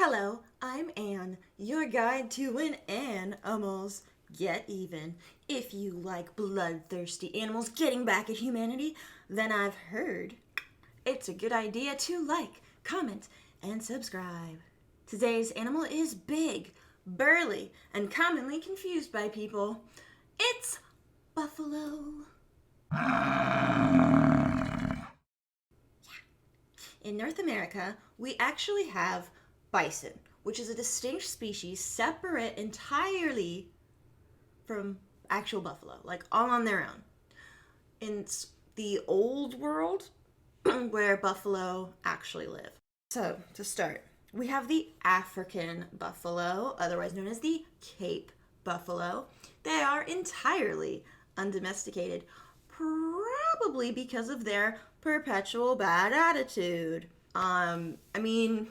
Hello, I'm Anne, your guide to when animals get even. If you like bloodthirsty animals getting back at humanity, then I've heard it's a good idea to like, comment, and subscribe. Today's animal is big, burly, and commonly confused by people. It's buffalo. In North America, we actually have bison, which is a distinct species separate entirely from actual buffalo, like all on their own. In the old world, where buffalo actually live. So, to start, we have the African buffalo, otherwise known as the Cape buffalo. They are entirely undomesticated, probably because of their perpetual bad attitude. I mean,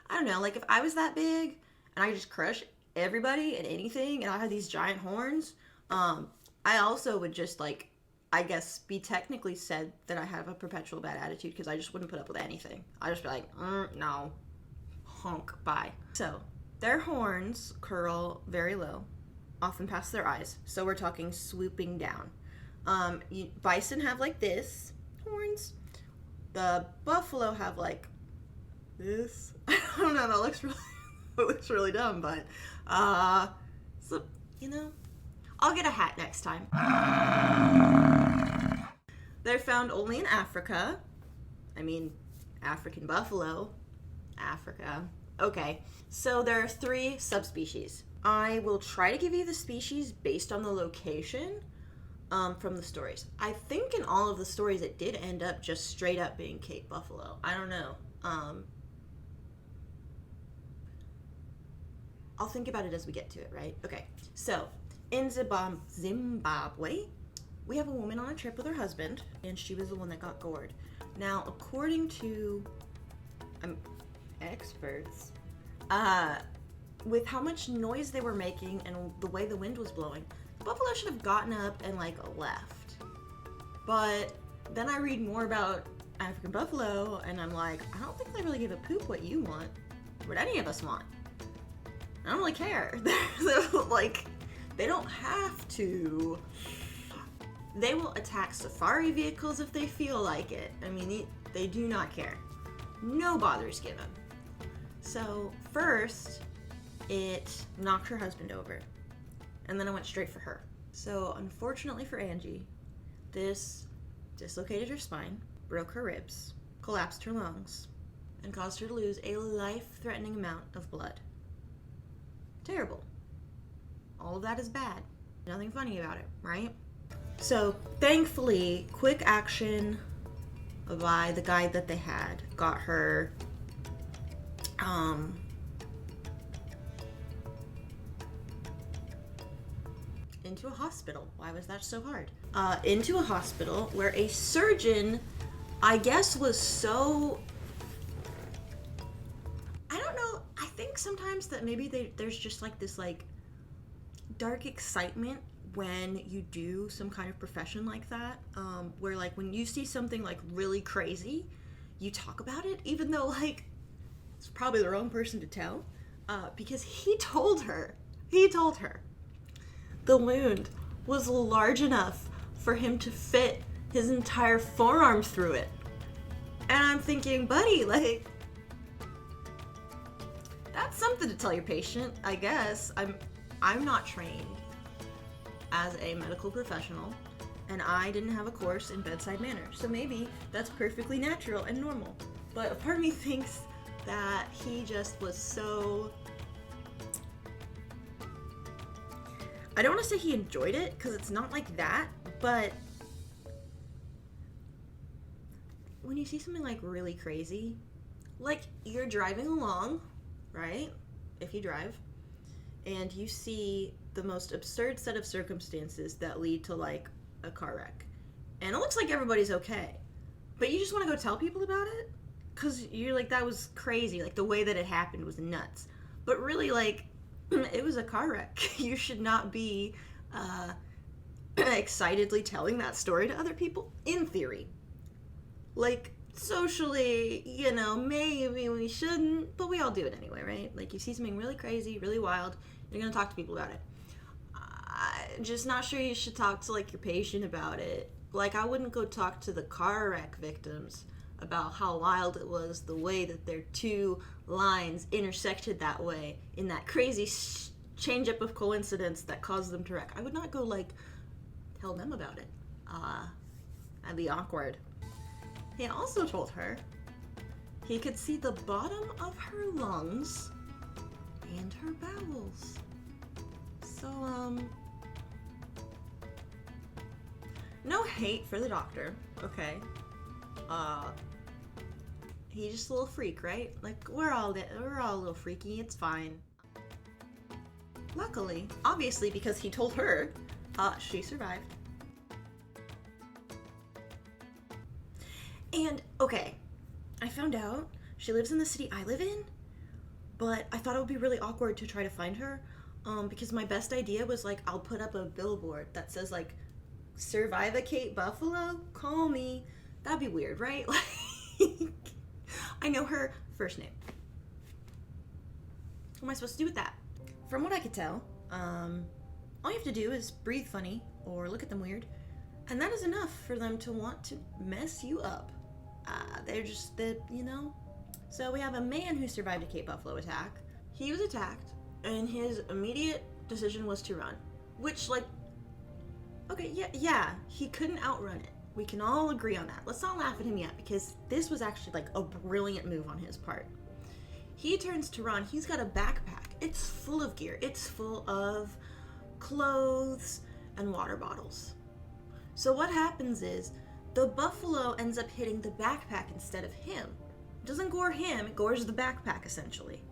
I don't know, like if I was that big and I could just crush everybody and anything and I had these giant horns, I also would just like, I guess, be technically said that I have a perpetual bad attitude because I just wouldn't put up with anything. I'd just be like, no, honk, bye. So, their horns curl very low, often past their eyes. So we're talking swooping down. Bison have like this horns. The buffalo have like this. I don't know. That looks really, it looks really dumb, but so I'll get a hat next time. They're found only in Africa. I mean, African buffalo, Africa. Okay, so there are 3 subspecies. I will try to give you the species based on the location from the stories. I think in all of the stories it did end up just straight up being Cape buffalo. I don't know. I'll think about it as we get to it, right? Okay, so in Zimbabwe, we have a woman on a trip with her husband, and she was the one that got gored. Now, according to experts, with how much noise they were making and the way the wind was blowing, the buffalo should have gotten up and like left. But then I read more about African buffalo, and I'm like, I don't think they really give a poop what you want, what any of us want. I don't really care. Like, they don't have to. They will attack safari vehicles if they feel like it. I mean, they do not care. No bothers given. So first, it knocked her husband over, and then I went straight for her. So unfortunately for Angie, this dislocated her spine, broke her ribs, collapsed her lungs, and caused her to lose a life-threatening amount of blood. Terrible. All of that is bad. Nothing funny about it, right? So thankfully, quick action by the guy that they had got her into a hospital. Why was that so hard? Into a hospital where a surgeon, I guess, was so, I don't know, I think sometimes that maybe there's just like this like dark excitement when you do some kind of profession like that, where like when you see something like really crazy, you talk about it, even though like it's probably the wrong person to tell, because he told her the wound was large enough for him to fit his entire forearm through it. And I'm thinking, buddy, like, that's something to tell your patient, I guess. I'm not trained as a medical professional, and I didn't have a course in bedside manner, so maybe that's perfectly natural and normal. But a part of me thinks that he just was so, I don't want to say he enjoyed it, because it's not like that, but when you see something like really crazy, like you're driving along, right? If you drive, and you see the most absurd set of circumstances that lead to like a car wreck, and it looks like everybody's okay, but you just want to go tell people about it because you're like, that was crazy, like the way that it happened was nuts, but really like it was a car wreck. You should not be excitedly telling that story to other people, in theory. Like, socially, maybe we shouldn't, but we all do it anyway, right? Like, you see something really crazy, really wild, you're gonna talk to people about it. I'm just not sure you should talk to, like, your patient about it. Like, I wouldn't go talk to the car wreck victims about how wild it was, the way that their two lines intersected that way in that crazy change up of coincidence that caused them to wreck. I would not go, like, tell them about it. That'd be awkward. He also told her he could see the bottom of her lungs and her bowels. So, no hate for the doctor, okay? He's just a little freak, right? Like, we're all a little freaky, it's fine. Luckily, obviously because he told her, she survived. And, okay, I found out she lives in the city I live in, but I thought it would be really awkward to try to find her, because my best idea was, like, I'll put up a billboard that says, like, survive a Cape Buffalo? Call me. That'd be weird, right? Like, I know her first name. What am I supposed to do with that? From what I could tell, all you have to do is breathe funny or look at them weird, and that is enough for them to want to mess you up. They're just, So we have a man who survived a Cape Buffalo attack. He was attacked, and his immediate decision was to run. Which, like, okay, yeah, he couldn't outrun it. We can all agree on that. Let's not laugh at him yet, because this was actually, like, a brilliant move on his part. He turns to run. He's got a backpack. It's full of gear. It's full of clothes and water bottles. So what happens is, the buffalo ends up hitting the backpack instead of him. It doesn't gore him, it gores the backpack, essentially.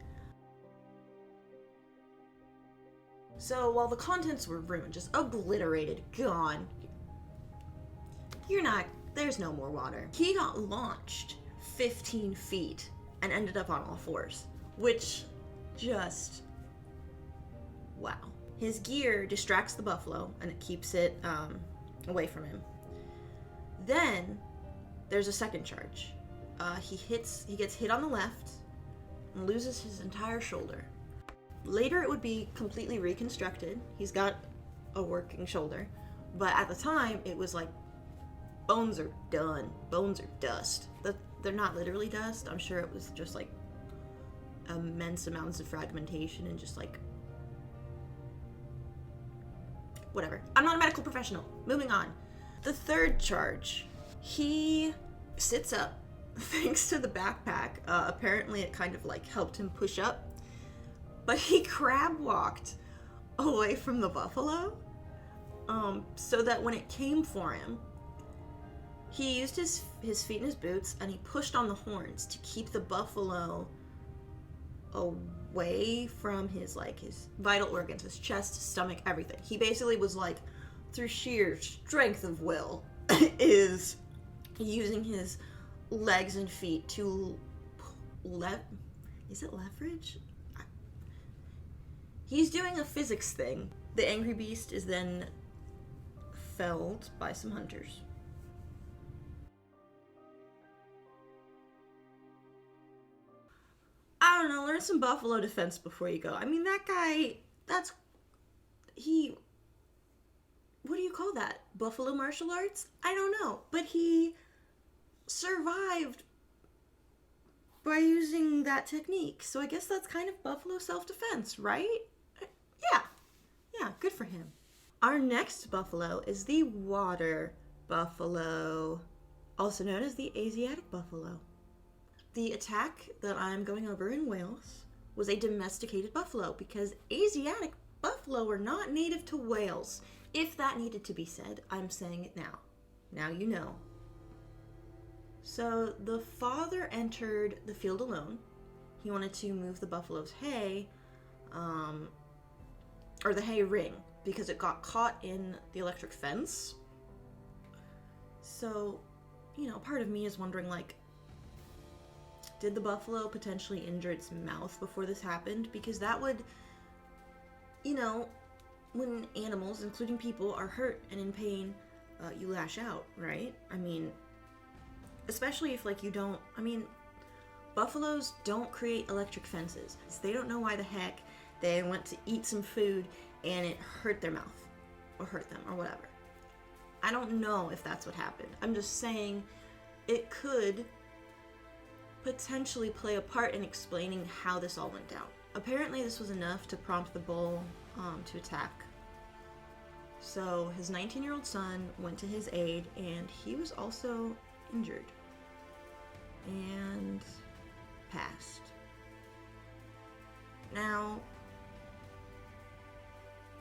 So while the contents were ruined, just obliterated, gone, there's no more water. He got launched 15 feet and ended up on all fours, which just, wow. His gear distracts the buffalo and it keeps it away from him. Then there's a second charge. He gets hit on the left and loses his entire shoulder. Later it would be completely reconstructed. He's got a working shoulder, but at the time it was like, bones are done. Bones are dust. They're not literally dust. I'm sure it was just like immense amounts of fragmentation and just like whatever. I'm not a medical professional. Moving on. The third charge, he sits up thanks to the backpack. Apparently it kind of like helped him push up, but he crab walked away from the buffalo, so that when it came for him, he used his feet in his boots and he pushed on the horns to keep the buffalo away from his vital organs, his chest, his stomach, everything. He basically was like, through sheer strength of will, is using his legs and feet to is it leverage? He's doing a physics thing. The angry beast is then felled by some hunters. I don't know, learn some buffalo defense before you go. I mean, that guy, what do you call that? Buffalo martial arts? I don't know. But he survived by using that technique. So I guess that's kind of buffalo self-defense, right? Yeah, good for him. Our next buffalo is the water buffalo, also known as the Asiatic buffalo. The attack that I'm going over in Wales was a domesticated buffalo because Asiatic buffalo are not native to Wales. If that needed to be said, I'm saying it now. Now you know. So the father entered the field alone. He wanted to move the buffalo's hay, or the hay ring, because it got caught in the electric fence. So, part of me is wondering, did the buffalo potentially injure its mouth before this happened? Because that would, when animals, including people, are hurt and in pain, you lash out, right? I mean, Especially if, like, you don't, I mean, buffaloes don't create electric fences. They don't know why the heck they went to eat some food and it hurt their mouth or hurt them or whatever. I don't know if that's what happened. I'm just saying it could potentially play a part in explaining how this all went down. Apparently this was enough to prompt the bull to attack. So his 19-year-old son went to his aid, and he was also injured and passed. Now,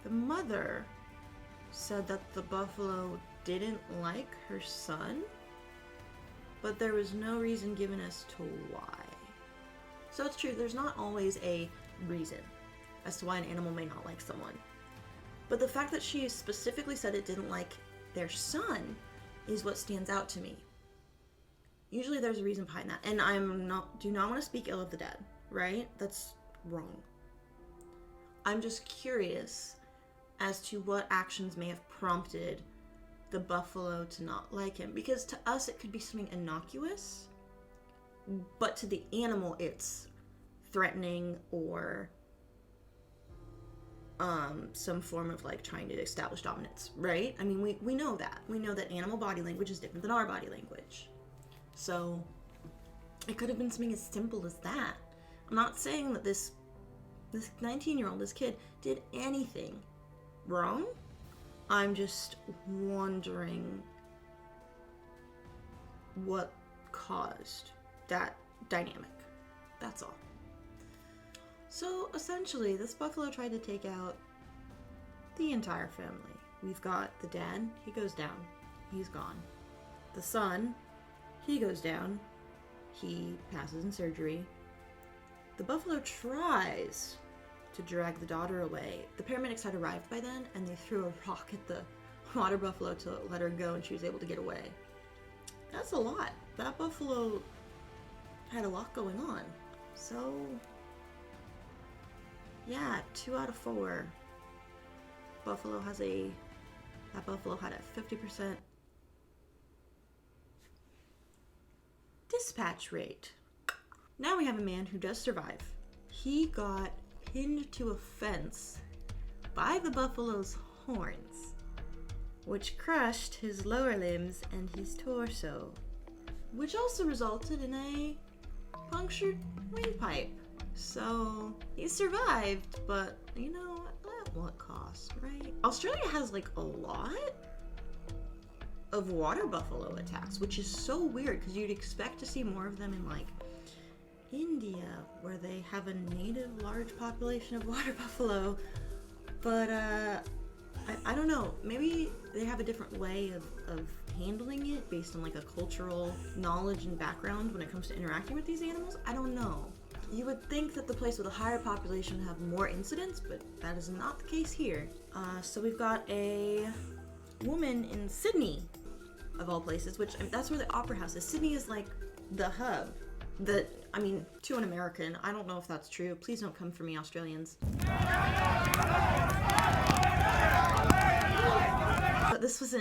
the mother said that the buffalo didn't like her son, but there was no reason given as to why. So it's true, there's not always a reason as to why an animal may not like someone. But the fact that she specifically said it didn't like their son is what stands out to me. Usually there's a reason behind that. And do not want to speak ill of the dead, right? That's wrong. I'm just curious as to what actions may have prompted the buffalo to not like him. Because to us it could be something innocuous, but to the animal it's threatening or some form of like trying to establish dominance, right? I mean, we know that. We know that animal body language is different than our body language. So it could have been something as simple as that. I'm not saying that this 19-year-old, this kid, did anything wrong. I'm just wondering what caused that dynamic. That's all. So essentially, this buffalo tried to take out the entire family. We've got the dad, he goes down, he's gone. The son, he goes down, he passes in surgery. The buffalo tries to drag the daughter away. The paramedics had arrived by then, and they threw a rock at the water buffalo to let her go, and she was able to get away. That's a lot. That buffalo had a lot going on. So yeah, 2 out of 4. That buffalo had a 50% dispatch rate. Now we have a man who does survive. He got pinned to a fence by the buffalo's horns, which crushed his lower limbs and his torso, which also resulted in a punctured windpipe. So he survived, but you know, at what cost, right? Australia has like a lot of water buffalo attacks, which is so weird because you'd expect to see more of them in like India, where they have a native large population of water buffalo. But I don't know, maybe they have a different way of handling it based on like a cultural knowledge and background when it comes to interacting with these animals. I don't know. You would think that the place with a higher population would have more incidents, but that is not the case here. So we've got a woman in Sydney, of all places, which, I mean, that's where the opera house is. Sydney is like the hub. To an American, I don't know if that's true. Please don't come for me, Australians. But this was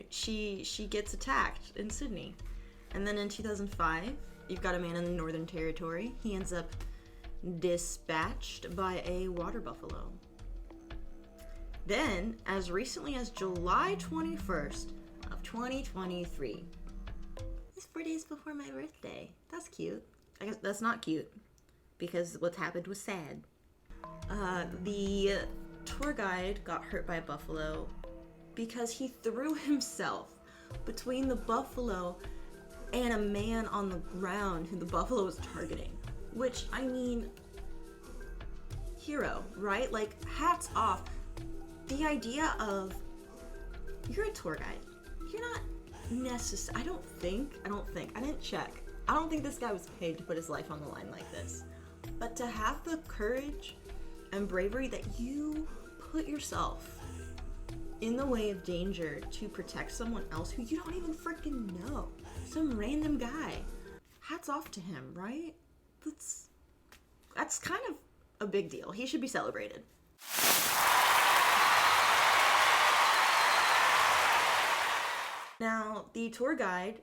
she gets attacked in Sydney. And then in 2005, you've got a man in the Northern Territory. He ends up dispatched by a water buffalo. Then, as recently as July 21st of 2023, it's 4 days before my birthday. That's cute. I guess that's not cute, because what happened was sad. The tour guide got hurt by a buffalo because he threw himself between the buffalo and a man on the ground who the buffalo was targeting. Which, I mean, hero, right? Like, hats off. The idea of, you're a tour guide. You're not necessary. I didn't check. I don't think this guy was paid to put his life on the line like this. But to have the courage and bravery that you put yourself in the way of danger to protect someone else who you don't even freaking know, some random guy, hats off to him, right? That's kind of a big deal. He should be celebrated. Now, the tour guide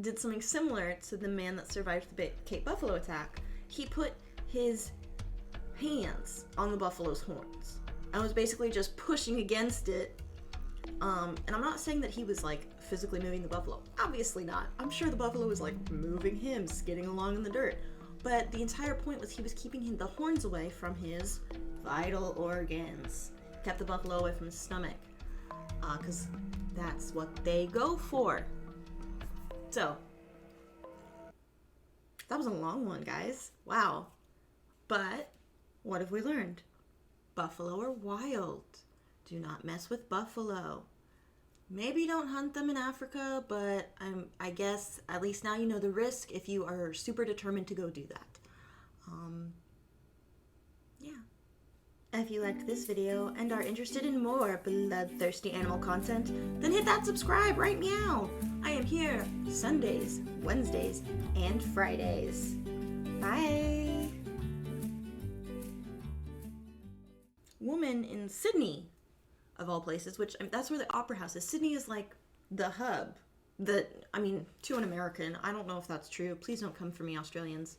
did something similar to the man that survived the Cape Buffalo attack. He put his hands on the buffalo's horns and was basically just pushing against it. And I'm not saying that he was like physically moving the buffalo. Obviously not. I'm sure the buffalo was like moving him, skidding along in the dirt. But the entire point was he was keeping the horns away from his vital organs. Kept the buffalo away from his stomach. Because that's what they go for. So, that was a long one, guys. Wow. But, what have we learned? Buffalo are wild. Do not mess with buffalo. Maybe don't hunt them in Africa, but I guess at least now you know the risk if you are super determined to go do that. Yeah. If you liked this video and are interested in more bloodthirsty animal content, then hit that subscribe right meow. I am here Sundays, Wednesdays, and Fridays. Bye. Woman in Sydney, of all places, which that's where the opera house is. Sydney is like the hub. To an American, I don't know if that's true. Please don't come for me, Australians.